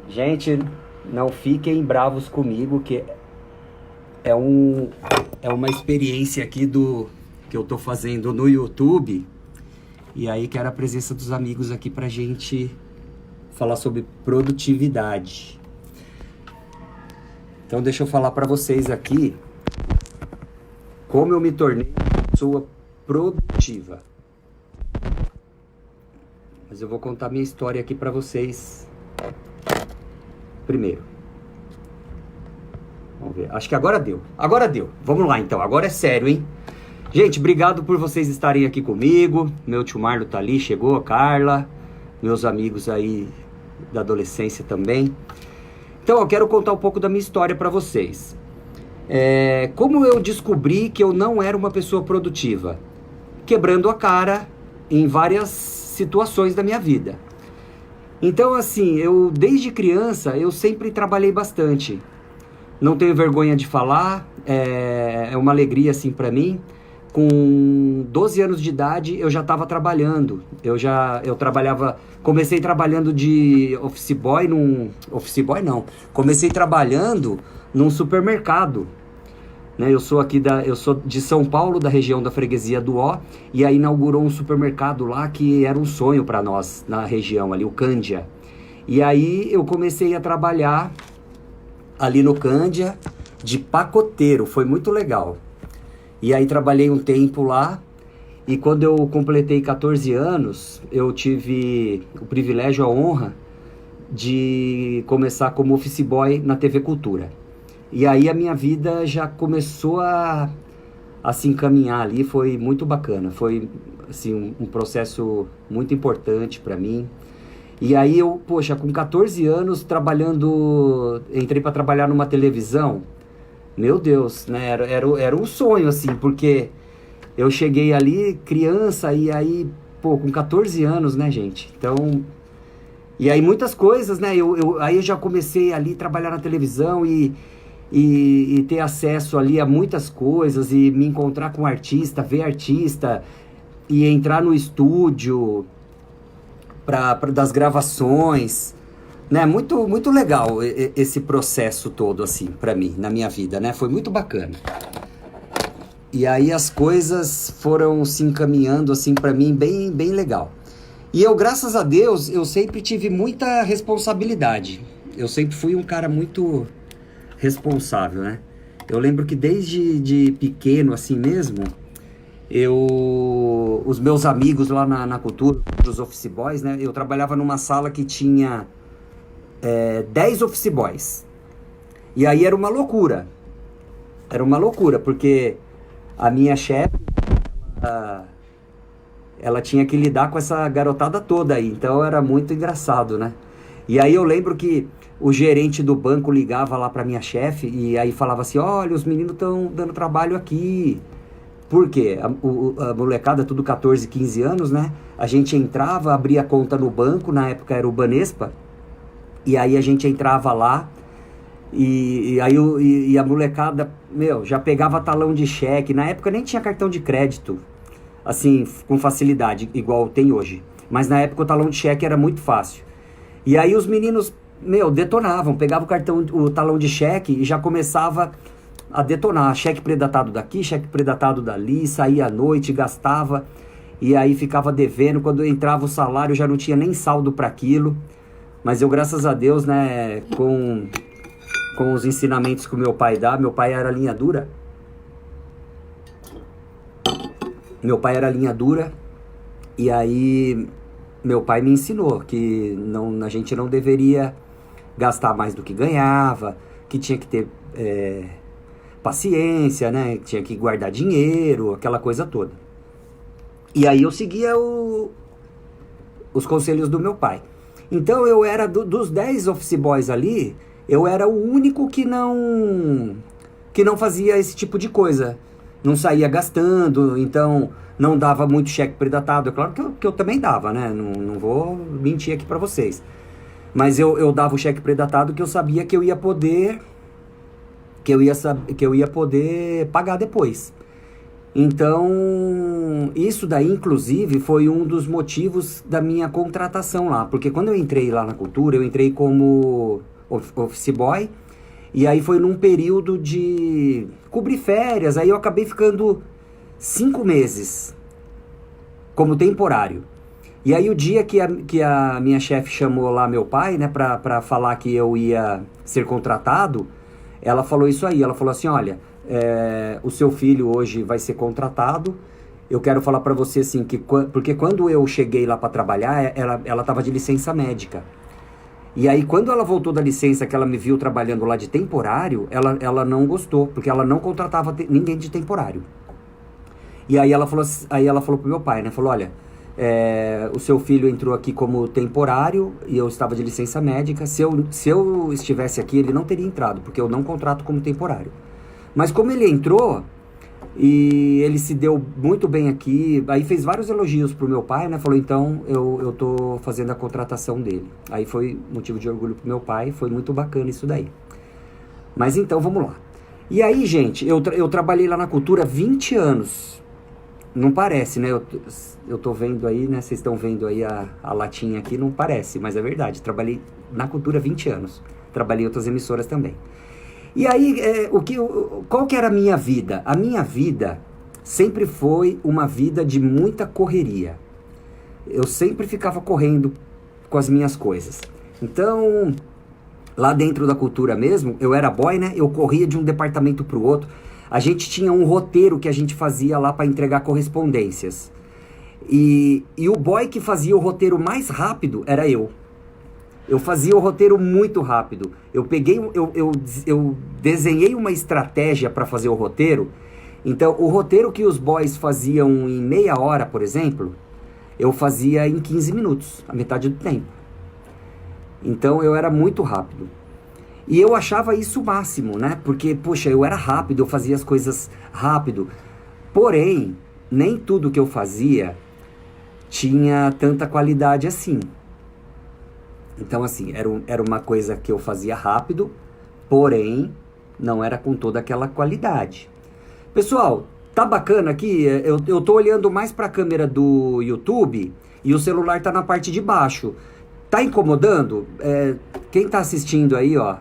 Gente, não fiquem bravos comigo, que é uma experiência aqui que eu tô fazendo no YouTube. E aí quero a presença dos amigos aqui pra gente falar sobre produtividade. Então deixa eu falar pra vocês aqui como eu me tornei uma pessoa produtiva. Mas eu vou contar minha história aqui pra vocês primeiro. Vamos ver. Acho que agora deu. Agora deu. Vamos lá então. Agora é sério, hein? Gente, obrigado por vocês estarem aqui comigo. Meu tio Marlo tá ali, chegou, a Carla. Meus amigos aí da adolescência também. Então eu quero contar um pouco da minha história pra vocês. Como eu descobri que eu não era uma pessoa produtiva? Quebrando a cara em várias situações da minha vida. Então assim, eu desde criança eu sempre trabalhei bastante. Não tenho vergonha de falar, é uma alegria assim pra mim. Com 12 anos de idade eu já estava trabalhando. Eu trabalhava, comecei trabalhando de office boy comecei trabalhando num supermercado. Né? Eu sou de São Paulo, da região da freguesia do Ó, e aí inaugurou um supermercado lá que era um sonho para nós na região ali, o Cândia. E aí eu comecei a trabalhar ali no Cândia de pacoteiro, foi muito legal. E aí trabalhei um tempo lá, e quando eu completei 14 anos, eu tive o privilégio, a honra de começar como office boy na TV Cultura. E aí a minha vida já começou a se encaminhar ali, foi muito bacana, foi assim, um processo muito importante para mim. E aí eu, poxa, com 14 anos entrei para trabalhar numa televisão. Meu Deus, né? Era um sonho, assim, porque eu cheguei ali criança e aí, pô, com 14 anos, né, gente? Então, e aí muitas coisas, né? Aí eu já comecei ali a trabalhar na televisão e ter acesso ali a muitas coisas e me encontrar com artista, ver artista e entrar no estúdio das gravações. Né, muito legal esse processo todo, assim, pra mim, na minha vida, né? Foi muito bacana. E aí as coisas foram se encaminhando, assim, pra mim, bem, bem legal. E eu, graças a Deus, eu sempre tive muita responsabilidade. Eu sempre fui um cara muito responsável, né? Eu lembro que desde de pequeno, assim mesmo, os meus amigos lá na cultura, os office boys, né? Eu trabalhava numa sala que tinha 10 office boys. E aí era uma loucura. Era uma loucura, porque a minha chefe, ela tinha que lidar com essa garotada toda aí. Então era muito engraçado, né? E aí eu lembro que o gerente do banco ligava lá pra minha chefe e aí falava assim: olha, os meninos estão dando trabalho aqui. Por quê? A molecada, tudo 14, 15 anos, né? A gente entrava, abria conta no banco, na época era o Banespa. E aí a gente entrava lá e a molecada, já pegava talão de cheque. Na época nem tinha cartão de crédito, assim, com facilidade, igual tem hoje. Mas na época o talão de cheque era muito fácil. E aí os meninos, detonavam, pegavam o talão de cheque e já começava a detonar. Cheque predatado daqui, cheque predatado dali, saía à noite, gastava. E aí ficava devendo, quando entrava o salário já não tinha nem saldo para aquilo. Mas eu, graças a Deus, né, com os ensinamentos que o meu pai dá, meu pai era linha dura. E aí meu pai me ensinou que a gente não deveria gastar mais do que ganhava, que tinha que ter paciência, né, que tinha que guardar dinheiro, aquela coisa toda. E aí eu seguia os conselhos do meu pai. Então eu era dos 10 office boys ali, eu era o único que não fazia esse tipo de coisa. Não saía gastando, então não dava muito cheque predatado. É claro que eu também dava, né? Não vou mentir aqui pra vocês. Mas eu dava o cheque predatado que eu sabia que eu ia poder pagar depois. Então, isso daí, inclusive, foi um dos motivos da minha contratação lá. Porque quando eu entrei lá na cultura, eu entrei como office boy. E aí foi num período de cobrir férias. Aí eu acabei ficando 5 meses como temporário. E aí o dia que a minha chefe chamou lá meu pai, né, pra falar que eu ia ser contratado, ela falou isso aí. Ela falou assim, olha, o seu filho hoje vai ser contratado. Eu quero falar pra você assim, porque quando eu cheguei lá pra trabalhar, ela tava de licença médica. E aí quando ela voltou da licença, que ela me viu trabalhando lá de temporário, ela não gostou, porque ela não contratava ninguém de temporário. E aí ela falou pro meu pai, né, falou, olha, o seu filho entrou aqui como temporário e eu estava de licença médica. Se eu estivesse aqui, ele não teria entrado, porque eu não contrato como temporário. Mas como ele entrou e ele se deu muito bem aqui, aí fez vários elogios pro meu pai, né? Falou, então eu tô fazendo a contratação dele. Aí foi motivo de orgulho pro meu pai, foi muito bacana isso daí. Mas então, vamos lá. E aí, gente, eu trabalhei lá na cultura 20 anos. Não parece, né? Eu tô vendo aí, né? Vocês estão vendo aí a latinha aqui, não parece, mas é verdade. Trabalhei na cultura 20 anos. Trabalhei em outras emissoras também. E aí, qual que era a minha vida? A minha vida sempre foi uma vida de muita correria. Eu sempre ficava correndo com as minhas coisas. Então, lá dentro da cultura mesmo, eu era boy, né? Eu corria de um departamento pro outro. A gente tinha um roteiro que a gente fazia lá para entregar correspondências. E o boy que fazia o roteiro mais rápido era eu. Eu fazia o roteiro muito rápido. Eu desenhei uma estratégia para fazer o roteiro. Então, o roteiro que os boys faziam em meia hora, por exemplo, eu fazia em 15 minutos, a metade do tempo. Então, eu era muito rápido. E eu achava isso o máximo, né? Porque, poxa, eu era rápido, eu fazia as coisas rápido. Porém, nem tudo que eu fazia tinha tanta qualidade assim. Então, assim, era uma coisa que eu fazia rápido, porém, não era com toda aquela qualidade. Pessoal, tá bacana aqui? Eu tô olhando mais pra câmera do YouTube e o celular tá na parte de baixo. Tá incomodando? Quem tá assistindo aí, ó,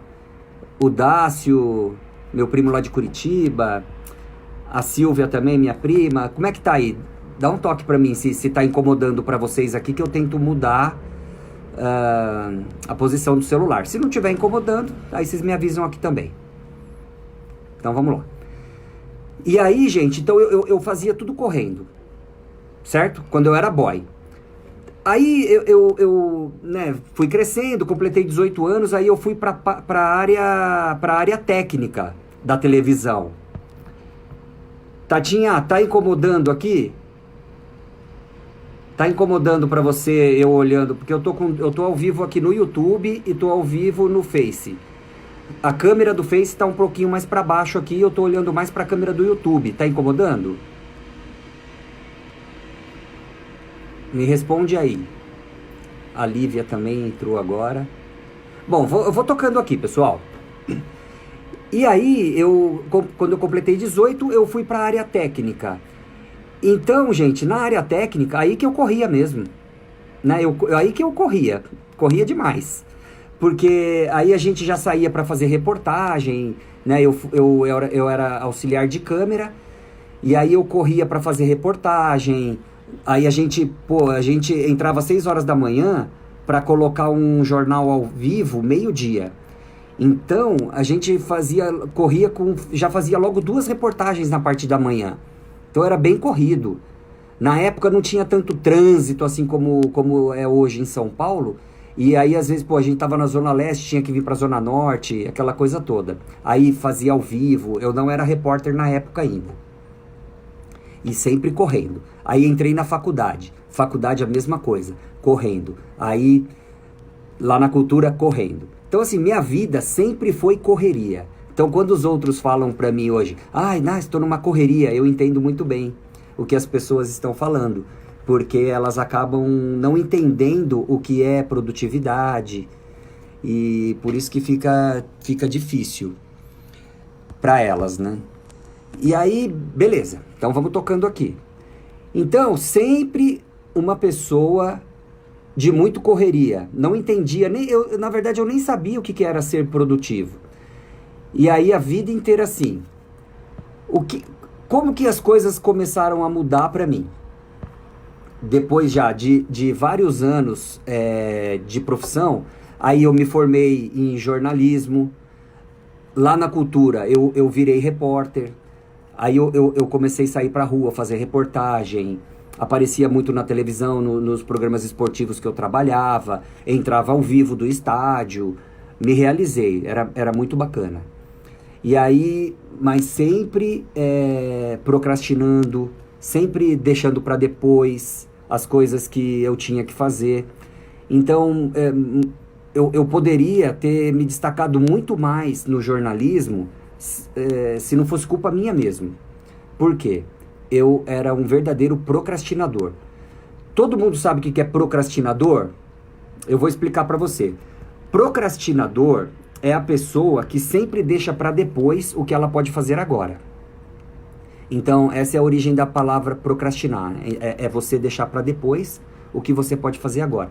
o Dácio, meu primo lá de Curitiba, a Silvia também, minha prima, como é que tá aí? Dá um toque pra mim se tá incomodando pra vocês aqui, que eu tento mudar a posição do celular. Se não tiver incomodando, aí vocês me avisam aqui também. Então vamos lá. E aí, gente, então eu fazia tudo correndo, certo? Quando eu era boy. Aí eu né, fui crescendo, completei 18 anos, aí eu fui pra área técnica da televisão. Tatinha, tá incomodando aqui? Tá incomodando pra você eu olhando? Porque eu tô ao vivo aqui no YouTube e tô ao vivo no Face. A câmera do Face tá um pouquinho mais pra baixo aqui, eu tô olhando mais pra câmera do YouTube. Tá incomodando? Me responde aí. A Lívia também entrou agora. Bom, eu vou tocando aqui, pessoal. E aí, quando eu completei 18, eu fui para a área técnica. Então, gente, na área técnica, aí que eu corria mesmo. Né? Aí que eu corria demais. Porque aí a gente já saía para fazer reportagem, né? Eu era auxiliar de câmera, e aí eu corria para fazer reportagem. Aí a gente entrava às 6 horas da manhã para colocar um jornal ao vivo, meio-dia. Então, a gente já fazia logo 2 reportagens na parte da manhã. Então era bem corrido. Na época não tinha tanto trânsito assim como é hoje em São Paulo. E aí, às vezes, a gente tava na Zona Leste, tinha que vir pra Zona Norte, aquela coisa toda. Aí fazia ao vivo, eu não era repórter na época ainda. E sempre correndo. Aí entrei na faculdade. Faculdade a mesma coisa, correndo. Aí, lá na cultura, correndo. Então, assim, minha vida sempre foi correria. Então, quando os outros falam pra mim hoje, estou numa correria, eu entendo muito bem o que as pessoas estão falando. Porque elas acabam não entendendo o que é produtividade. E por isso que fica difícil pra elas, né? E aí, beleza. Então vamos tocando aqui. Então, sempre uma pessoa de muito correria. Não entendia, na verdade eu nem sabia o que era ser produtivo. E aí a vida inteira assim. Como que as coisas começaram a mudar para mim? Depois já de vários anos de profissão, aí eu me formei em jornalismo. Lá na cultura eu virei repórter. Aí eu comecei a sair pra rua, fazer reportagem. Aparecia muito na televisão, nos programas esportivos que eu trabalhava. Entrava ao vivo do estádio. Me realizei, era muito bacana. E aí, mas sempre procrastinando, sempre deixando para depois as coisas que eu tinha que fazer. Então, eu poderia ter me destacado muito mais no jornalismo se não fosse culpa minha mesmo. Por quê? Eu era um verdadeiro procrastinador. Todo mundo sabe o que é procrastinador? Eu vou explicar para você. Procrastinador é a pessoa que sempre deixa para depois o que ela pode fazer agora. Então, essa é a origem da palavra procrastinar. É você deixar para depois o que você pode fazer agora.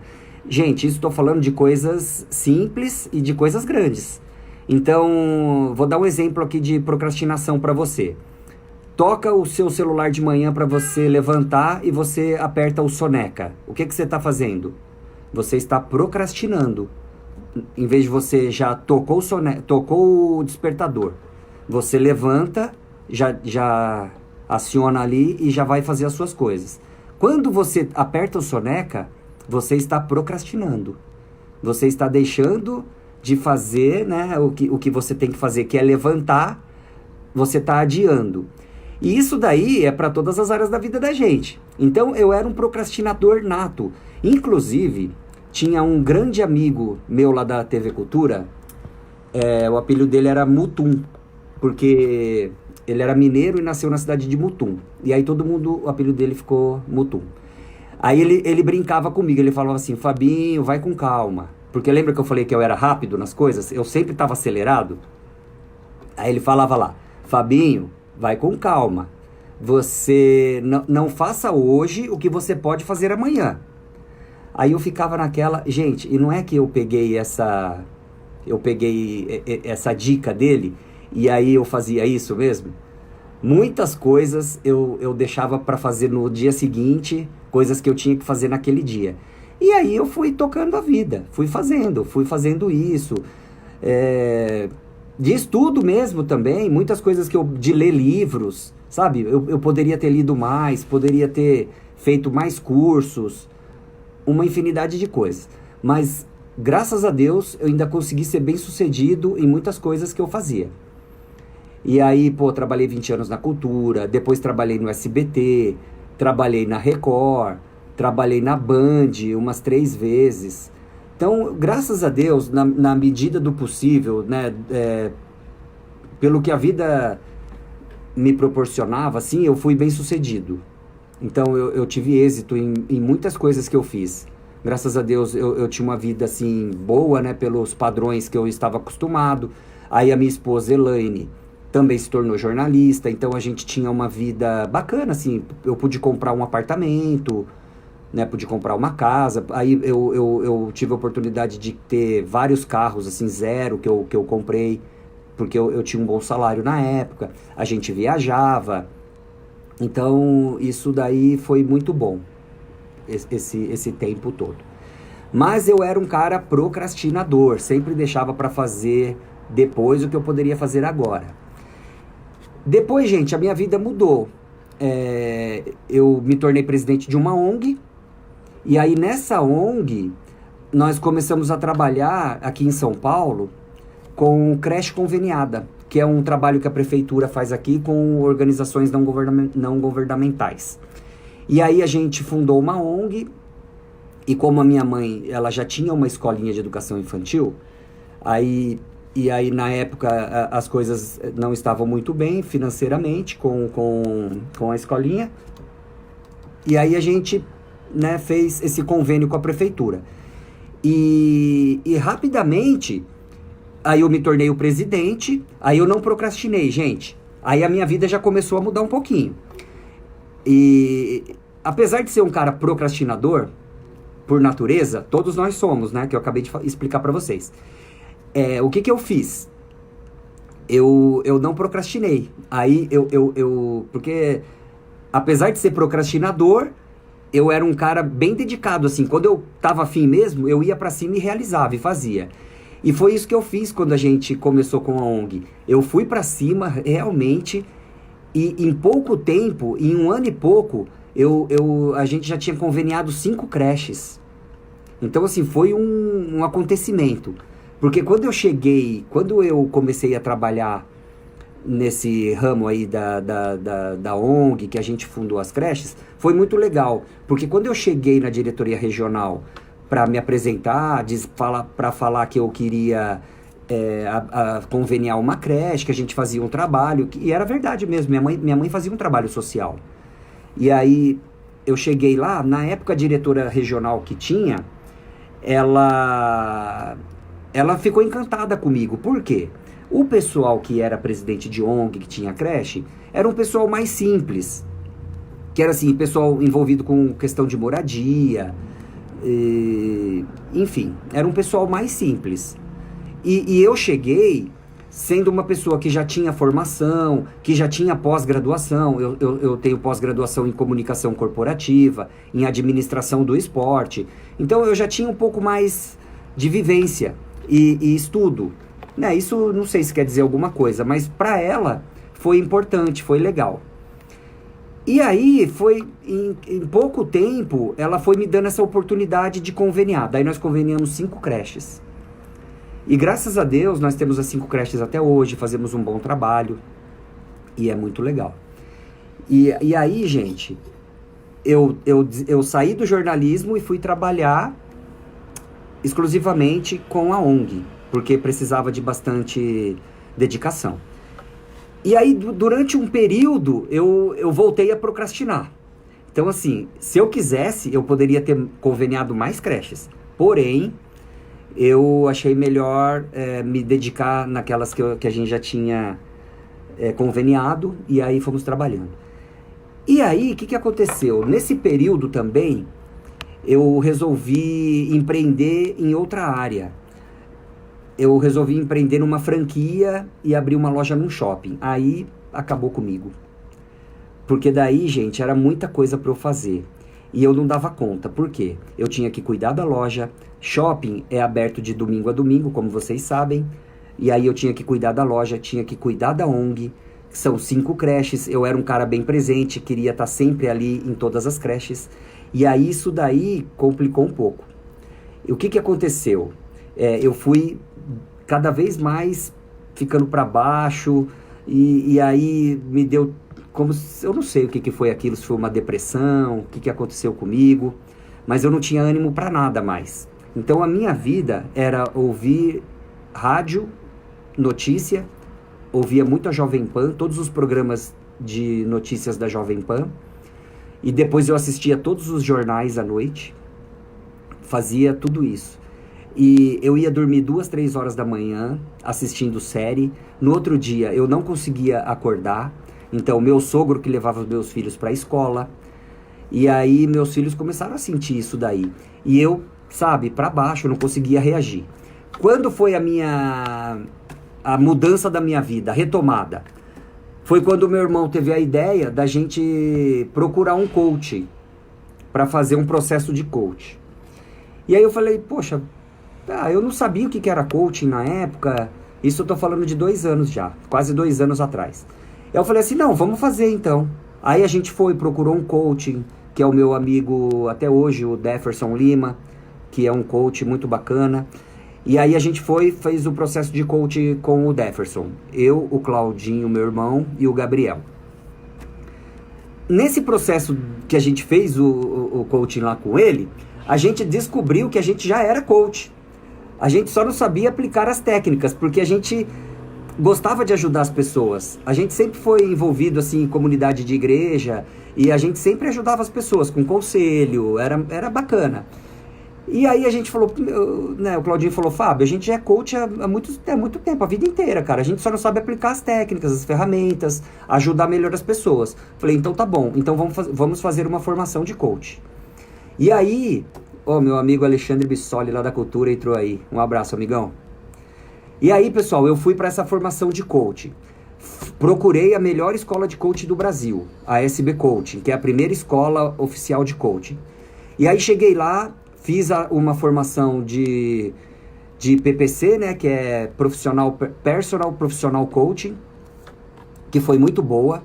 Gente, isso estou falando de coisas simples e de coisas grandes. Então, vou dar um exemplo aqui de procrastinação para você. Toca o seu celular de manhã para você levantar e você aperta o soneca. O que você está fazendo? Você está procrastinando. Em vez de você já tocou o despertador, você levanta, já aciona ali e já vai fazer as suas coisas. Quando você aperta o soneca, você está procrastinando. Você está deixando de fazer, né, o que você tem que fazer, que é levantar, você está adiando. E isso daí é para todas as áreas da vida da gente. Então eu era um procrastinador nato. Inclusive, tinha um grande amigo meu lá da TV Cultura, o apelido dele era Mutum, porque ele era mineiro e nasceu na cidade de Mutum. E aí o apelido dele ficou Mutum. Aí ele brincava comigo, ele falava assim, Fabinho, vai com calma. Porque lembra que eu falei que eu era rápido nas coisas? Eu sempre estava acelerado. Aí ele falava lá, Fabinho, vai com calma. Você não faça hoje o que você pode fazer amanhã. Aí eu ficava naquela... Gente, e não é que eu peguei essa dica dele e aí eu fazia isso mesmo? Muitas coisas eu deixava para fazer no dia seguinte, coisas que eu tinha que fazer naquele dia. E aí eu fui tocando a vida, fui fazendo isso. De estudo mesmo também, muitas coisas de ler livros, sabe? Eu poderia ter lido mais, poderia ter feito mais cursos, uma infinidade de coisas. Mas, graças a Deus, eu ainda consegui ser bem sucedido em muitas coisas que eu fazia. E aí, trabalhei 20 anos na cultura, depois trabalhei no SBT, trabalhei na Record, trabalhei na Band umas 3 vezes. Então, graças a Deus, na medida do possível, né, pelo que a vida me proporcionava, assim, eu fui bem sucedido. Então, eu tive êxito em muitas coisas que eu fiz. Graças a Deus, eu tinha uma vida, assim, boa, né, pelos padrões que eu estava acostumado. Aí a minha esposa, Elaine, também se tornou jornalista, então a gente tinha uma vida bacana, assim, eu pude comprar um apartamento, né, pude comprar uma casa, aí eu tive a oportunidade de ter vários carros, assim, zero, que eu comprei, porque eu tinha um bom salário na época, a gente viajava, então isso daí foi muito bom, esse tempo todo. Mas eu era um cara procrastinador, sempre deixava para fazer depois o que eu poderia fazer agora. Depois, gente, a minha vida mudou. Eu me tornei presidente de uma ONG. E aí, nessa ONG, nós começamos a trabalhar aqui em São Paulo com creche conveniada, que é um trabalho que a prefeitura faz aqui com organizações não governamentais. E aí, a gente fundou uma ONG. E como a minha mãe, ela já tinha uma escolinha de educação infantil, E aí, na época, as coisas não estavam muito bem financeiramente com a escolinha. E aí a gente, né, fez esse convênio com a prefeitura. E rapidamente, aí eu me tornei o presidente, aí eu não procrastinei, gente. Aí a minha vida já começou a mudar um pouquinho. E apesar de ser um cara procrastinador, por natureza, todos nós somos, né? Que eu acabei de explicar para vocês. O que eu fiz? Eu não procrastinei. Aí porque apesar de ser procrastinador, eu era um cara bem dedicado, assim. Quando eu tava afim mesmo, eu ia para cima e realizava e fazia. E foi isso que eu fiz quando a gente começou com a ONG. Eu fui para cima, realmente, e em pouco tempo, em 1 ano e pouco, a gente já tinha conveniado 5 creches. Então, assim, foi um acontecimento. Porque quando eu comecei a trabalhar nesse ramo aí da ONG, que a gente fundou as creches, foi muito legal. Porque quando eu cheguei na diretoria regional para me apresentar, para falar que eu queria conveniar uma creche, que a gente fazia um trabalho, e era verdade mesmo, minha mãe fazia um trabalho social. E aí eu cheguei lá, na época a diretora regional que tinha, ela ficou encantada comigo. Por quê? O pessoal que era presidente de ONG, que tinha creche, era um pessoal mais simples. Que era assim, pessoal envolvido com questão de moradia, enfim, era um pessoal mais simples. E eu cheguei sendo uma pessoa que já tinha formação, que já tinha pós-graduação. Eu tenho pós-graduação em comunicação corporativa, em administração do esporte. Então eu já tinha um pouco mais de vivência e estudo. Né? Isso não sei se quer dizer alguma coisa, mas para ela foi importante, foi legal. E aí, em pouco tempo, ela foi me dando essa oportunidade de conveniar. Daí nós conveniamos 5 creches. E graças a Deus, nós temos as 5 creches até hoje, fazemos um bom trabalho. E é muito legal. E aí, gente, eu saí do jornalismo e fui trabalhar exclusivamente com a ONG, porque precisava de bastante dedicação. E aí, durante um período, eu voltei a procrastinar. Então, assim, se eu quisesse, eu poderia ter conveniado mais creches. Porém, eu achei melhor me dedicar naquelas que a gente já tinha conveniado, e aí fomos trabalhando. E aí, o que aconteceu? Nesse período também, eu resolvi empreender em outra área. Eu resolvi empreender numa franquia e abrir uma loja num shopping. Aí acabou comigo. Porque daí, gente, era muita coisa para eu fazer. E eu não dava conta. Por quê? Eu tinha que cuidar da loja. Shopping é aberto de domingo a domingo, como vocês sabem. E aí eu tinha que cuidar da loja, tinha que cuidar da ONG. São 5 creches. Eu era um cara bem presente, queria estar sempre ali em todas as creches. E aí isso daí complicou um pouco. E o que aconteceu? Eu fui cada vez mais ficando para baixo, e aí me deu como se, eu não sei o que foi aquilo, se foi uma depressão, o que aconteceu comigo, mas eu não tinha ânimo para nada mais. Então a minha vida era ouvir rádio, notícia, ouvia muito a Jovem Pan, todos os programas de notícias da Jovem Pan, e depois eu assistia todos os jornais à noite, fazia tudo isso. E eu ia dormir 2, 3 horas da manhã assistindo série. No outro dia eu não conseguia acordar. Então meu sogro que levava os meus filhos para a escola. E aí meus filhos começaram a sentir isso daí. E eu, sabe, para baixo, eu não conseguia reagir. Quando foi a mudança da minha vida, a retomada? Foi quando meu irmão teve a ideia da gente procurar um coach para fazer um processo de coach. E aí eu falei, poxa, eu não sabia o que era coaching na época. Isso eu tô falando de 2 anos já, quase 2 anos atrás. Eu falei assim, não, vamos fazer então. Aí a gente procurou um coaching, que é o meu amigo até hoje, o Deferson Lima, que é um coach muito bacana. E aí a gente fez o processo de coaching com o Deferson. Eu, o Claudinho, meu irmão, e o Gabriel. Nesse processo que a gente fez o coaching lá com ele, a gente descobriu que a gente já era coach. A gente só não sabia aplicar as técnicas, porque a gente gostava de ajudar as pessoas. A gente sempre foi envolvido assim, em comunidade de igreja, e a gente sempre ajudava as pessoas com conselho, era bacana. E aí a gente falou, né, o Claudinho falou, Fábio, a gente já é coach há muito tempo, a vida inteira, cara. A gente só não sabe aplicar as técnicas, as ferramentas, ajudar melhor as pessoas. Falei, então tá bom, então vamos fazer uma formação de coach. E aí, meu amigo Alexandre Bissoli lá da Cultura entrou aí. Um abraço, amigão. E aí, pessoal, eu fui para essa formação de coach. Procurei a melhor escola de coaching do Brasil, a SB Coaching, que é a primeira escola oficial de coaching. E aí cheguei lá, fiz uma formação de PPC, né, que é Personal Professional Coaching, que foi muito boa.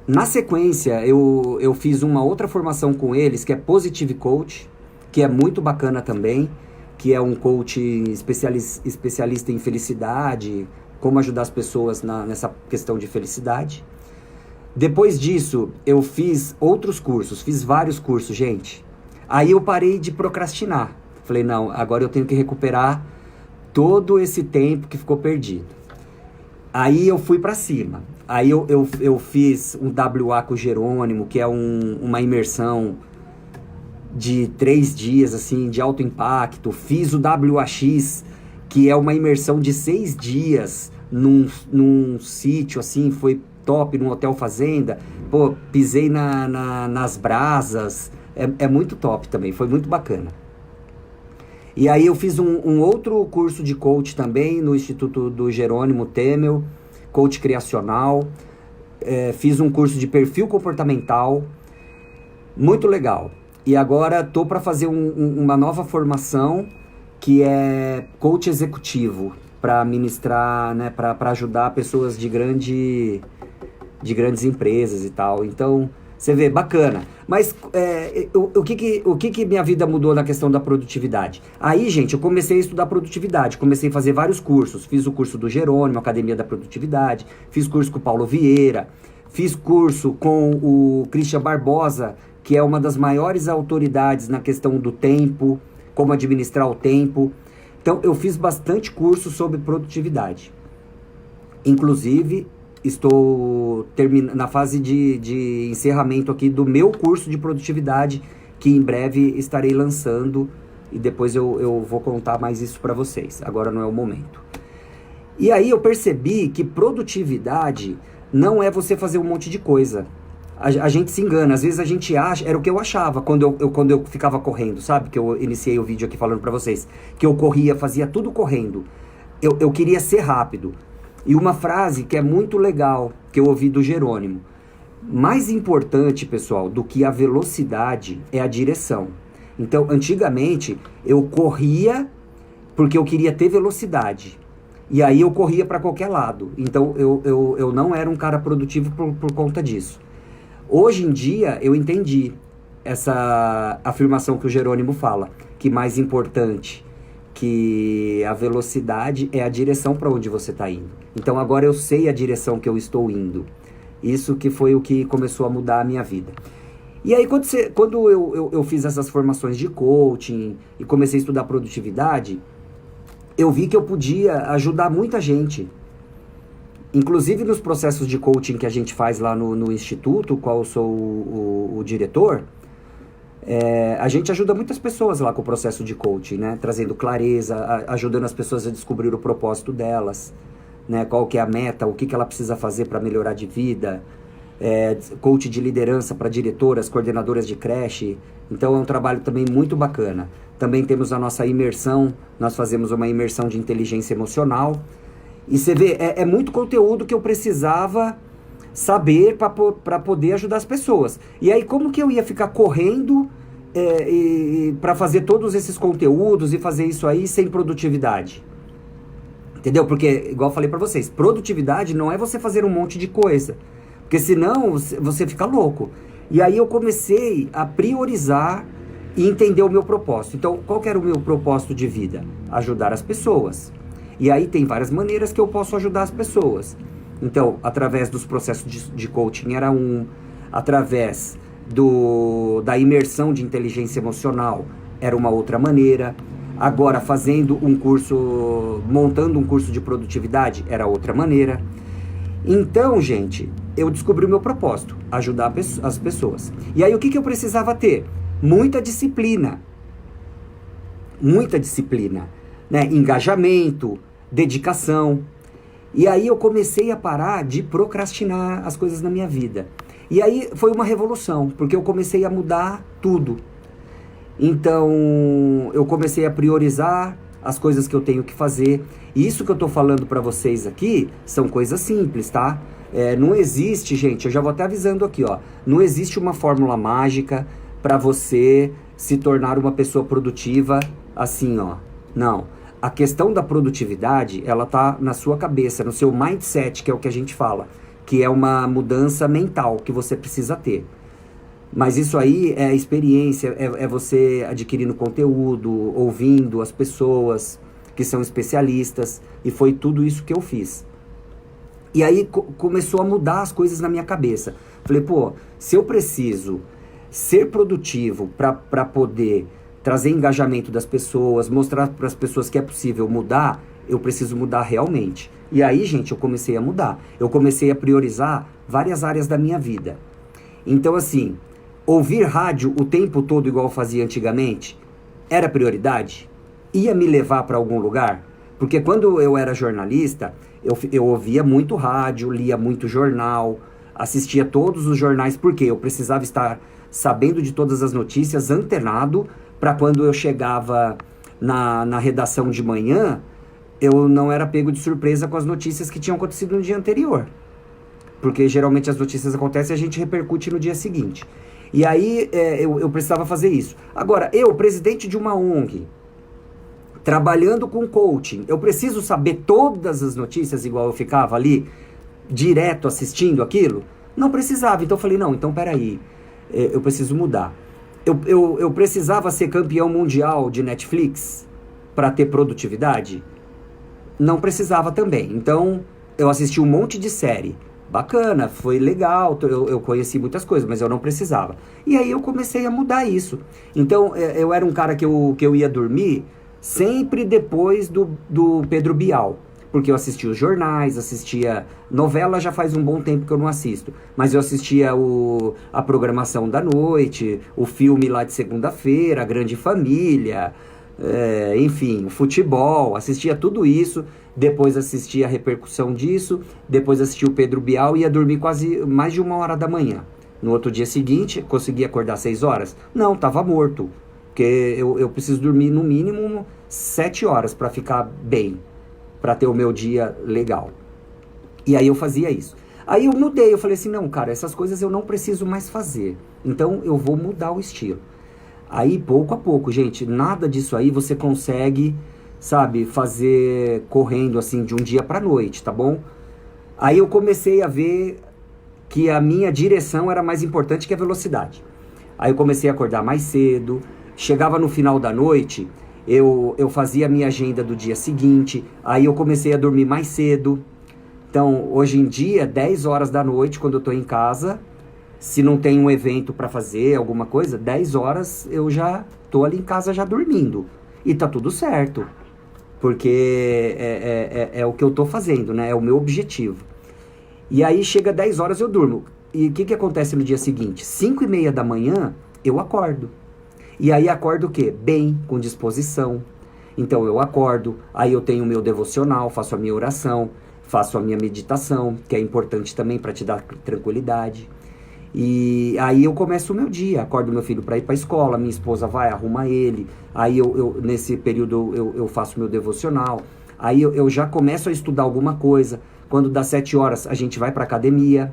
Na sequência, eu fiz uma outra formação com eles, que é Positive Coach, que é muito bacana também, que é um coach especialista em felicidade, como ajudar as pessoas nessa questão de felicidade. Depois disso, eu fiz outros cursos, fiz vários cursos, gente. Aí eu parei de procrastinar. Falei, não, agora eu tenho que recuperar todo esse tempo que ficou perdido. Aí eu fui para cima. Aí eu fiz um WA com o Jerônimo, que é uma imersão de 3 dias, assim, de alto impacto. Fiz o WAX, que é uma imersão de 6 dias num sítio, assim, foi top, num hotel fazenda. Pô, pisei nas brasas. É muito top também, foi muito bacana. E aí eu fiz um outro curso de coach também no Instituto do Jerônimo Temel, coach criacional. Fiz um curso de perfil comportamental, muito legal. E agora estou para fazer uma nova formação, que é coach executivo, para ministrar, né, para ajudar pessoas de grandes empresas e tal. Então, você vê, bacana. Mas o que minha vida mudou na questão da produtividade? Aí, gente, eu comecei a estudar produtividade, comecei a fazer vários cursos. Fiz o curso do Jerônimo, Academia da Produtividade, fiz curso com o Paulo Vieira, fiz curso com o Christian Barbosa, que é uma das maiores autoridades na questão do tempo, como administrar o tempo. Então, eu fiz bastante curso sobre produtividade. Inclusive, estou na fase de encerramento aqui do meu curso de produtividade, que em breve estarei lançando, e depois eu vou contar mais isso para vocês. Agora não é o momento. E aí eu percebi que produtividade não é você fazer um monte de coisa. A gente se engana, às vezes a gente acha, era o que eu achava quando eu ficava correndo, sabe? Que eu iniciei o vídeo aqui falando pra vocês, que eu corria, fazia tudo correndo. Eu queria ser rápido. E uma frase que é muito legal, que eu ouvi do Jerônimo: mais importante, pessoal, do que a velocidade é a direção. Então, antigamente, eu corria porque eu queria ter velocidade. E aí eu corria para qualquer lado. Então, eu não era um cara produtivo por conta disso. Hoje em dia, eu entendi essa afirmação que o Jerônimo fala, que mais importante que a velocidade é a direção para onde você está indo. Então, agora eu sei a direção que eu estou indo. Isso que foi o que começou a mudar a minha vida. E aí, quando eu fiz essas formações de coaching e comecei a estudar produtividade, eu vi que eu podia ajudar muita gente. Inclusive nos processos de coaching que a gente faz lá no Instituto, qual eu sou o diretor, a gente ajuda muitas pessoas lá com o processo de coaching, né? Trazendo clareza, ajudando as pessoas a descobrir o propósito delas, né? Qual que é a meta, o que ela precisa fazer para melhorar de vida. Coach de liderança para diretoras, coordenadoras de creche. Então é um trabalho também muito bacana. Também temos a nossa imersão, nós fazemos uma imersão de inteligência emocional. E você vê, é muito conteúdo que eu precisava saber para poder ajudar as pessoas. E aí, como que eu ia ficar correndo para fazer todos esses conteúdos e fazer isso aí sem produtividade? Entendeu? Porque, igual eu falei para vocês, produtividade não é você fazer um monte de coisa. Porque senão você fica louco. E aí eu comecei a priorizar e entender o meu propósito. Então, qual que era o meu propósito de vida? Ajudar as pessoas. E aí tem várias maneiras que eu posso ajudar as pessoas. Então, através dos processos de coaching era através da imersão de inteligência emocional era uma outra maneira. Agora, montando um curso de produtividade era outra maneira. Então, gente, eu descobri o meu propósito, ajudar as pessoas. E aí o que eu precisava ter? Muita disciplina. muita disciplina, né? Engajamento, dedicação. E aí eu comecei a parar de procrastinar as coisas na minha vida. E aí foi uma revolução, porque eu comecei a mudar tudo. Então eu comecei a priorizar as coisas que eu tenho que fazer. E isso que eu estou falando para vocês aqui são coisas simples, tá? Não existe, gente, eu já vou até avisando aqui, ó. Não existe uma fórmula mágica para você se tornar uma pessoa produtiva assim, ó. Não. A questão da produtividade, ela tá na sua cabeça, no seu mindset, que é o que a gente fala, que é uma mudança mental que você precisa ter. Mas isso aí é experiência, é você adquirindo conteúdo, ouvindo as pessoas que são especialistas, e foi tudo isso que eu fiz. E aí começou a mudar as coisas na minha cabeça. Falei, pô, se eu preciso ser produtivo para poder trazer engajamento das pessoas, mostrar para as pessoas que é possível mudar, eu preciso mudar realmente. E aí, gente, eu comecei a mudar. Eu comecei a priorizar várias áreas da minha vida. Então, assim, ouvir rádio o tempo todo igual eu fazia antigamente, era prioridade? Ia me levar para algum lugar? Porque quando eu era jornalista, eu ouvia muito rádio, lia muito jornal, assistia todos os jornais, porque eu precisava estar sabendo de todas as notícias, antenado, para quando eu chegava na redação de manhã, eu não era pego de surpresa com as notícias que tinham acontecido no dia anterior. Porque geralmente as notícias acontecem e a gente repercute no dia seguinte. E aí eu precisava fazer isso. Agora, eu, presidente de uma ONG, trabalhando com coaching, eu preciso saber todas as notícias igual eu ficava ali, direto assistindo aquilo? Não precisava. Então eu falei, não, então peraí, eu preciso mudar. Eu precisava ser campeão mundial de Netflix para ter produtividade? Não precisava também. Então eu assisti um monte de série. Bacana, foi legal, eu conheci muitas coisas, mas eu não precisava. E aí eu comecei a mudar isso. Então eu era um cara que eu ia dormir sempre depois do Pedro Bial. Porque eu assistia os jornais, assistia novela, já faz um bom tempo que eu não assisto. Mas eu assistia a programação da noite, o filme lá de segunda-feira, A Grande Família, enfim, o futebol, assistia tudo isso. Depois assistia a repercussão disso, depois assistia o Pedro Bial e ia dormir quase mais de 1h da manhã. No outro dia seguinte, conseguia acordar 6 horas? Não, estava morto. Porque eu preciso dormir no mínimo 7 horas para ficar bem, para ter o meu dia legal. E aí eu fazia isso. Aí eu mudei, eu falei assim, não, cara, essas coisas eu não preciso mais fazer. Então eu vou mudar o estilo. Aí pouco a pouco, gente, nada disso aí você consegue, sabe, fazer correndo assim de um dia para noite, tá bom? Aí eu comecei a ver que a minha direção era mais importante que a velocidade. Aí eu comecei a acordar mais cedo, chegava no final da noite, eu fazia a minha agenda do dia seguinte, aí eu comecei a dormir mais cedo. Então, hoje em dia, 10 horas da noite, quando eu tô em casa, se não tem um evento para fazer, alguma coisa, 10 horas eu já tô ali em casa já dormindo. E tá tudo certo, porque é o que eu tô fazendo, né? É o meu objetivo. E aí chega 10 horas eu durmo. E o que acontece no dia seguinte? 5h30 da manhã eu acordo. E aí acordo o quê? Bem, com disposição. Então eu acordo, aí eu tenho o meu devocional, faço a minha oração, faço a minha meditação, que é importante também para te dar tranquilidade. E aí eu começo o meu dia, acordo meu filho para ir para a escola, minha esposa vai, arruma ele, aí nesse período eu faço meu devocional, aí eu já começo a estudar alguma coisa. Quando dá 7 horas a gente vai para academia,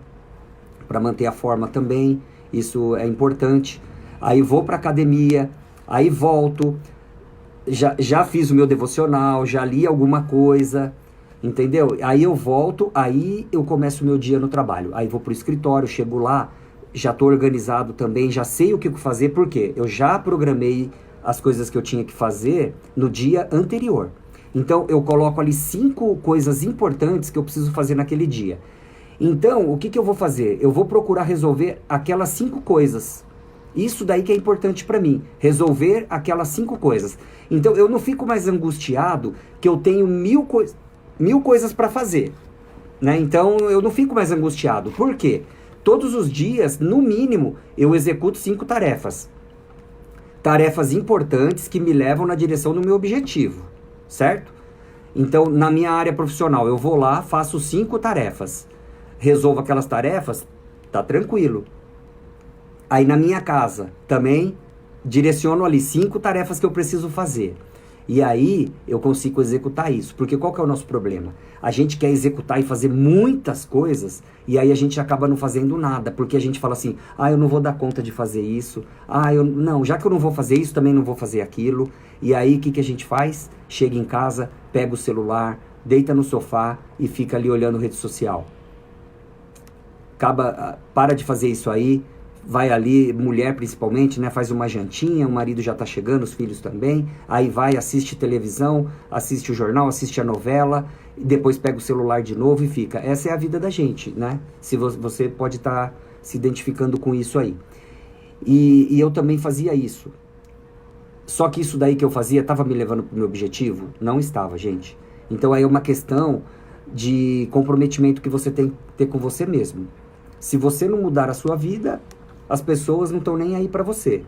para manter a forma também, isso é importante. Aí vou para academia, aí volto, já fiz o meu devocional, já li alguma coisa, entendeu? Aí eu volto, aí eu começo o meu dia no trabalho. Aí vou pro escritório, chego lá, já estou organizado também, já sei o que fazer, porque eu já programei as coisas que eu tinha que fazer no dia anterior. Então eu coloco ali 5 coisas importantes que eu preciso fazer naquele dia. Então, o que eu vou fazer? Eu vou procurar resolver aquelas 5 coisas. Isso daí que é importante para mim, resolver aquelas 5 coisas. Então eu não fico mais angustiado que eu tenho 1000 coisas para fazer, né? Então eu não fico mais angustiado. Por quê? Todos os dias, no mínimo, eu executo 5 tarefas. tarefas importantes que me levam na direção do meu objetivo, certo? Então, na minha área profissional, eu vou lá, faço 5 tarefas, resolvo aquelas tarefas, tá tranquilo. Aí na minha casa, também direciono ali 5 tarefas que eu preciso fazer. E aí eu consigo executar isso. Porque qual que é o nosso problema? A gente quer executar e fazer muitas coisas e aí a gente acaba não fazendo nada. Porque a gente fala assim, eu não vou dar conta de fazer isso. Não, já que eu não vou fazer isso, também não vou fazer aquilo. E aí o que a gente faz? Chega em casa, pega o celular, deita no sofá e fica ali olhando rede social. Para de fazer isso aí. Vai ali, mulher principalmente, né, faz uma jantinha, o marido já tá chegando, os filhos também, aí vai, assiste televisão, assiste o jornal, assiste a novela, e depois pega o celular de novo e fica. Essa é a vida da gente, né? Se você pode estar se identificando com isso aí. E eu também fazia isso. Só que isso daí que eu fazia estava me levando pro meu objetivo? Não estava, gente. Então aí é uma questão de comprometimento que você tem que ter com você mesmo. Se você não mudar a sua vida, as pessoas não estão nem aí para você.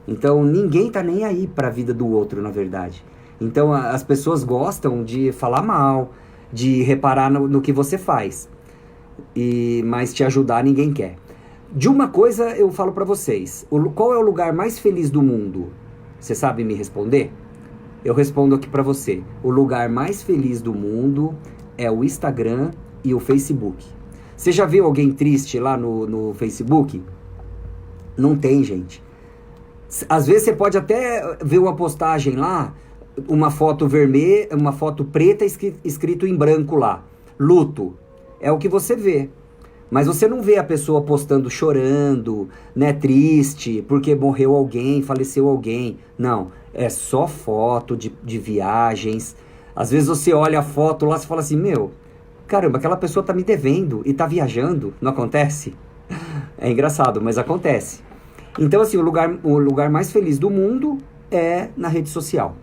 Então, ninguém tá nem aí para a vida do outro, na verdade. Então, as pessoas gostam de falar mal, de reparar no que você faz. Mas te ajudar ninguém quer. De uma coisa eu falo para vocês. Qual é o lugar mais feliz do mundo? Você sabe me responder? Eu respondo aqui para você. O lugar mais feliz do mundo é o Instagram e o Facebook. Você já viu alguém triste lá no Facebook? Não tem, gente. Às vezes você pode até ver uma postagem lá, uma foto vermelha, uma foto preta escrito em branco lá. Luto. É o que você vê. Mas você não vê a pessoa postando chorando, né, triste, porque morreu alguém, faleceu alguém. Não, é só foto de viagens. Às vezes você olha a foto lá e fala assim, caramba, aquela pessoa tá me devendo e tá viajando. Não acontece? É engraçado, mas acontece. Então, assim, o lugar mais feliz do mundo é na rede social.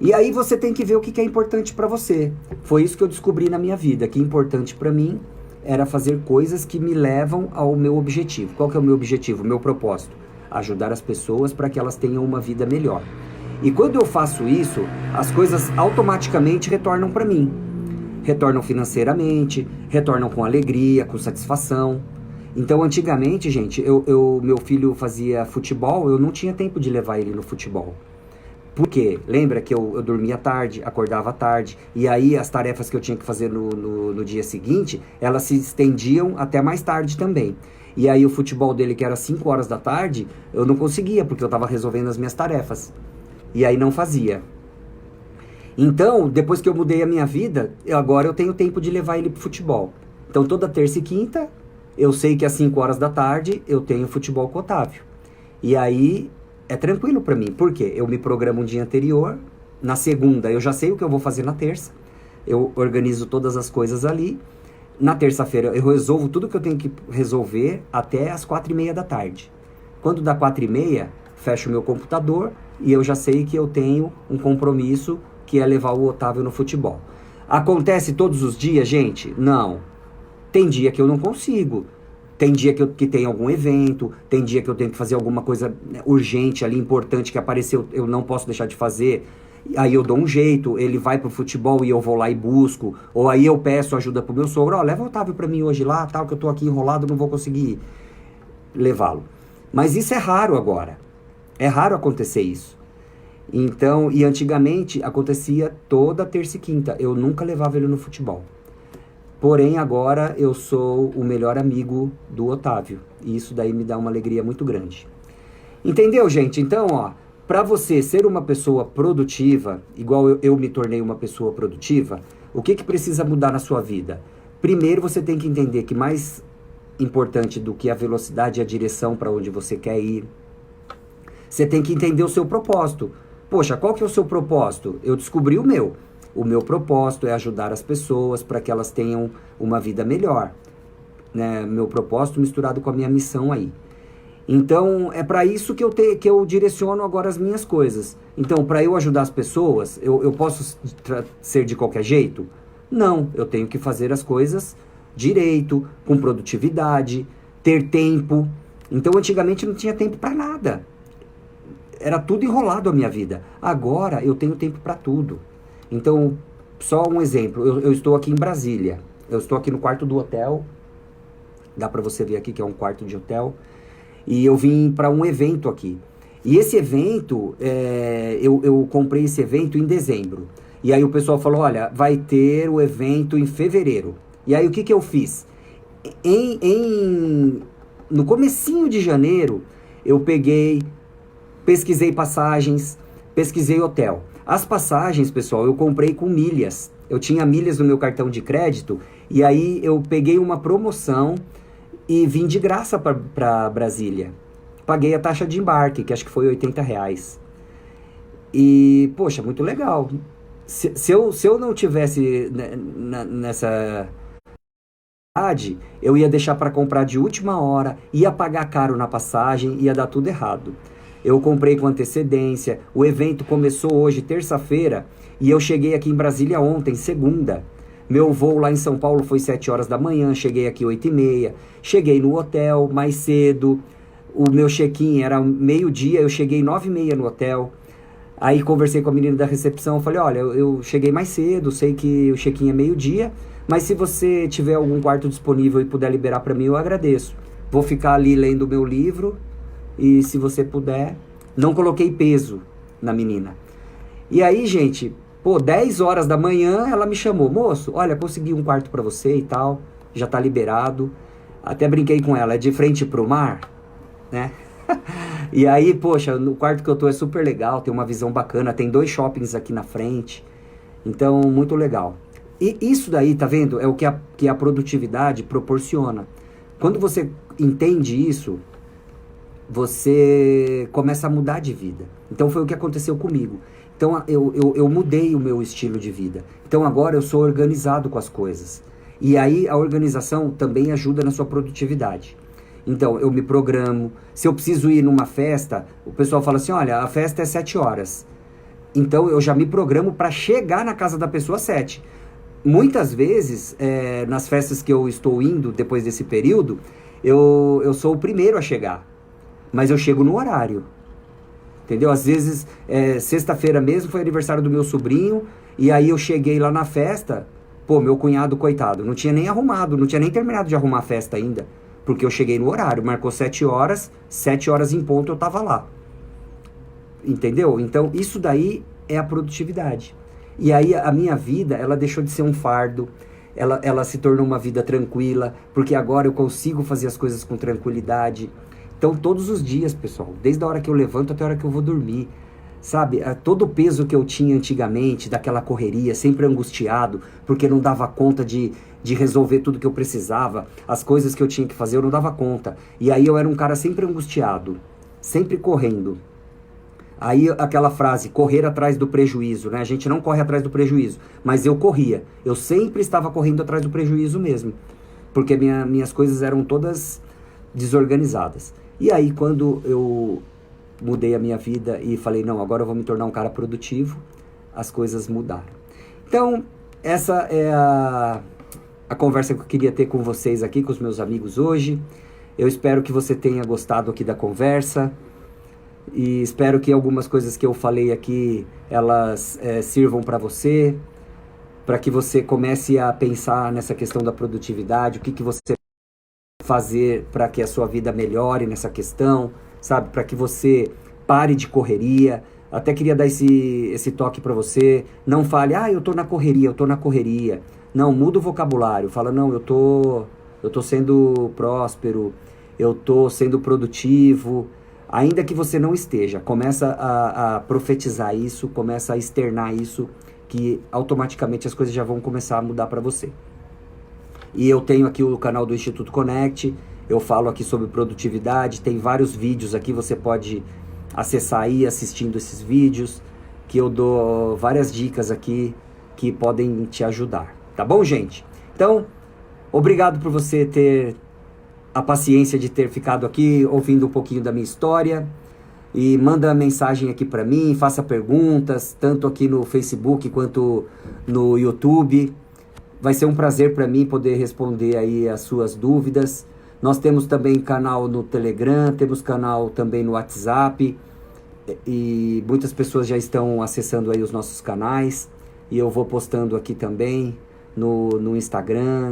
E aí você tem que ver o que é importante para você. Foi isso que eu descobri na minha vida, que importante para mim era fazer coisas que me levam ao meu objetivo. Qual que é o meu objetivo, o meu propósito? Ajudar as pessoas para que elas tenham uma vida melhor. E quando eu faço isso, as coisas automaticamente retornam para mim. Retornam financeiramente, retornam com alegria, com satisfação. Então, antigamente, gente, meu filho fazia futebol, eu não tinha tempo de levar ele no futebol. Por quê? Lembra que eu dormia tarde, acordava tarde, e aí as tarefas que eu tinha que fazer no dia seguinte, elas se estendiam até mais tarde também. E aí o futebol dele, que era 5 horas da tarde, eu não conseguia, porque eu estava resolvendo as minhas tarefas. E aí não fazia. Então, depois que eu mudei a minha vida, agora eu tenho tempo de levar ele pro futebol. Então, toda terça e quinta, eu sei que às 5 horas da tarde eu tenho futebol com o Otávio. E aí é tranquilo pra mim. Por quê? Eu me programo um dia anterior. Na segunda eu já sei o que eu vou fazer na terça. Eu organizo todas as coisas ali. Na terça-feira eu resolvo tudo que eu tenho que resolver até as 4h30 da tarde. Quando dá 4h30, fecho o meu computador e eu já sei que eu tenho um compromisso que é levar o Otávio no futebol. Acontece todos os dias, gente? Não. Tem dia que eu não consigo, tem dia que tem algum evento, tem dia que eu tenho que fazer alguma coisa urgente ali, importante, que apareceu, eu não posso deixar de fazer, aí eu dou um jeito, ele vai pro futebol e eu vou lá e busco, ou aí eu peço ajuda pro meu sogro, leva o Otávio pra mim hoje lá, tal, que eu tô aqui enrolado, não vou conseguir levá-lo. Mas isso é raro agora, é raro acontecer isso. Então, e antigamente acontecia toda terça e quinta, eu nunca levava ele no futebol. Porém, agora eu sou o melhor amigo do Otávio. E isso daí me dá uma alegria muito grande. Entendeu, gente? Então, para você ser uma pessoa produtiva, igual eu me tornei uma pessoa produtiva, o que precisa mudar na sua vida? Primeiro, você tem que entender que mais importante do que a velocidade é a direção para onde você quer ir. Você tem que entender o seu propósito. Poxa, qual que é o seu propósito? Eu descobri o meu. O meu propósito é ajudar as pessoas para que elas tenham uma vida melhor. Né? Meu propósito misturado com a minha missão aí. Então, é para isso que eu direciono agora as minhas coisas. Então, para eu ajudar as pessoas, eu posso ser de qualquer jeito? Não, eu tenho que fazer as coisas direito, com produtividade, ter tempo. Então, antigamente não tinha tempo para nada. era tudo enrolado a minha vida. Agora eu tenho tempo para tudo. Então, só um exemplo, eu estou aqui em Brasília, eu estou aqui no quarto do hotel, dá para você ver aqui que é um quarto de hotel, e eu vim para um evento aqui. E esse evento, eu comprei esse evento em dezembro. E aí o pessoal falou, olha, vai ter o evento em fevereiro. E aí o que eu fiz? No comecinho de janeiro, eu pesquisei passagens, pesquisei hotel. As passagens, pessoal, eu comprei com milhas. Eu tinha milhas no meu cartão de crédito, e aí eu peguei uma promoção e vim de graça para Brasília. Paguei a taxa de embarque, que acho que foi R$80. E, poxa, muito legal. Se eu não tivesse nessa idade, eu ia deixar para comprar de última hora, ia pagar caro na passagem, ia dar tudo errado. Eu comprei com antecedência, o evento começou hoje, terça-feira, e eu cheguei aqui em Brasília ontem, segunda. Meu voo lá em São Paulo foi 7 horas da manhã, cheguei aqui 8h30, cheguei no hotel mais cedo, o meu check-in era meio-dia, eu cheguei 9h30 no hotel. Aí conversei com a menina da recepção, falei, olha, eu cheguei mais cedo, sei que o check-in é meio-dia, mas se você tiver algum quarto disponível e puder liberar para mim, eu agradeço. Vou ficar ali lendo o meu livro, e se você puder, não coloquei peso na menina. E aí, gente, 10 horas da manhã, ela me chamou, moço, olha, consegui um quarto para você e tal, já tá liberado. Até brinquei com ela, é de frente pro mar, né? E aí, poxa, no quarto que eu tô é super legal, tem uma visão bacana, tem 2 shoppings aqui na frente, então, muito legal. E isso daí, tá vendo? É o que a produtividade proporciona. Quando você entende isso, você começa a mudar de vida. Então foi o que aconteceu comigo. Então eu mudei o meu estilo de vida. Então agora eu sou organizado com as coisas. E aí a organização também ajuda na sua produtividade. Então eu me programo. Se eu preciso ir numa festa, o pessoal fala assim, olha, a festa é 7 horas. Então eu já me programo para chegar na casa da pessoa às 7. Muitas vezes, nas festas que eu estou indo depois desse período, eu sou o primeiro a chegar. Mas eu chego no horário, entendeu? Às vezes, sexta-feira mesmo foi aniversário do meu sobrinho, e aí eu cheguei lá na festa, meu cunhado, coitado, não tinha nem arrumado, não tinha nem terminado de arrumar a festa ainda, porque eu cheguei no horário, marcou 7 horas, 7 horas em ponto eu tava lá, entendeu? Então, isso daí é a produtividade. E aí a minha vida, ela deixou de ser um fardo, ela se tornou uma vida tranquila, porque agora eu consigo fazer as coisas com tranquilidade. Então, todos os dias, pessoal, desde a hora que eu levanto até a hora que eu vou dormir, sabe? Todo o peso que eu tinha antigamente, daquela correria, sempre angustiado, porque não dava conta de resolver tudo que eu precisava, as coisas que eu tinha que fazer, eu não dava conta. E aí eu era um cara sempre angustiado, sempre correndo. Aí aquela frase, correr atrás do prejuízo, né? A gente não corre atrás do prejuízo, mas eu corria. Eu sempre estava correndo atrás do prejuízo mesmo, porque minhas coisas eram todas desorganizadas. E aí, quando eu mudei a minha vida e falei, não, agora eu vou me tornar um cara produtivo, as coisas mudaram. Então, essa é a conversa que eu queria ter com vocês aqui, com os meus amigos hoje. Eu espero que você tenha gostado aqui da conversa e espero que algumas coisas que eu falei aqui, elas sirvam para você, para que você comece a pensar nessa questão da produtividade, o que você fazer para que a sua vida melhore nessa questão, sabe? Para que você pare de correria. Até queria dar esse toque para você. Não fale, eu tô na correria, eu tô na correria. Não, muda o vocabulário. Fala, não, eu tô sendo próspero, eu tô sendo produtivo. Ainda que você não esteja, começa a profetizar isso, começa a externar isso, que automaticamente as coisas já vão começar a mudar para você. E eu tenho aqui o canal do Instituto Connect, eu falo aqui sobre produtividade, tem vários vídeos aqui, você pode acessar aí assistindo esses vídeos, que eu dou várias dicas aqui que podem te ajudar. Tá bom, gente? Então, obrigado por você ter a paciência de ter ficado aqui ouvindo um pouquinho da minha história. E manda mensagem aqui para mim, faça perguntas, tanto aqui no Facebook quanto no YouTube. Vai ser um prazer para mim poder responder aí as suas dúvidas. Nós temos também canal no Telegram, temos canal também no WhatsApp. e muitas pessoas já estão acessando aí os nossos canais, e eu vou postando aqui também no Instagram,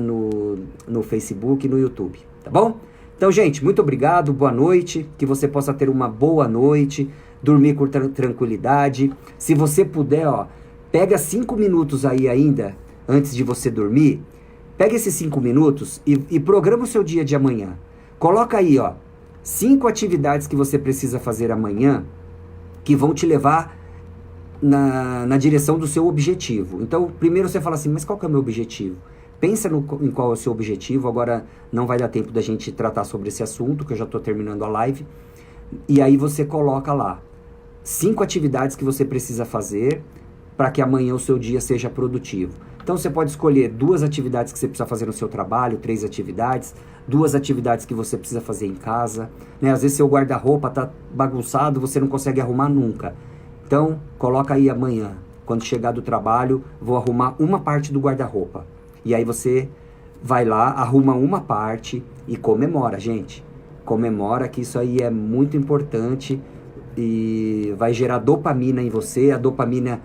no Facebook e no YouTube, tá bom? Então, gente, muito obrigado, boa noite, que você possa ter uma boa noite, dormir com tranquilidade. Se você puder, ó, pega 5 minutos aí ainda, antes de você dormir, pega esses 5 minutos e programa o seu dia de amanhã. Coloca aí, ó, 5 atividades que você precisa fazer amanhã, que vão te levar na direção do seu objetivo. Então, primeiro você fala assim, mas qual que é o meu objetivo? Pensa em qual é o seu objetivo. Agora não vai dar tempo da gente tratar sobre esse assunto, que eu já estou terminando a live. E aí você coloca lá 5 atividades que você precisa fazer para que amanhã o seu dia seja produtivo. Então você pode escolher 2 atividades que você precisa fazer no seu trabalho, 3 atividades, 2 atividades que você precisa fazer em casa, né? Às vezes seu guarda-roupa está bagunçado, você não consegue arrumar nunca. Então coloca aí amanhã, quando chegar do trabalho, vou arrumar uma parte do guarda-roupa. E aí você vai lá, arruma uma parte e comemora, gente. Comemora, que isso aí é muito importante e vai gerar dopamina em você. A dopamina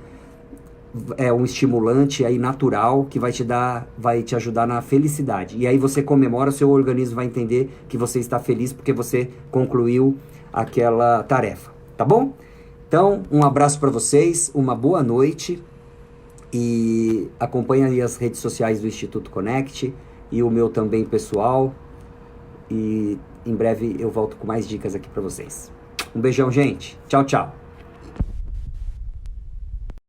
é um estimulante aí natural que vai te ajudar na felicidade. E aí você comemora, seu organismo vai entender que você está feliz porque você concluiu aquela tarefa, tá bom? Então, um abraço para vocês, uma boa noite e acompanhe aí as redes sociais do Instituto Connect e o meu também pessoal, e em breve eu volto com mais dicas aqui para vocês. Um beijão, gente. Tchau, tchau.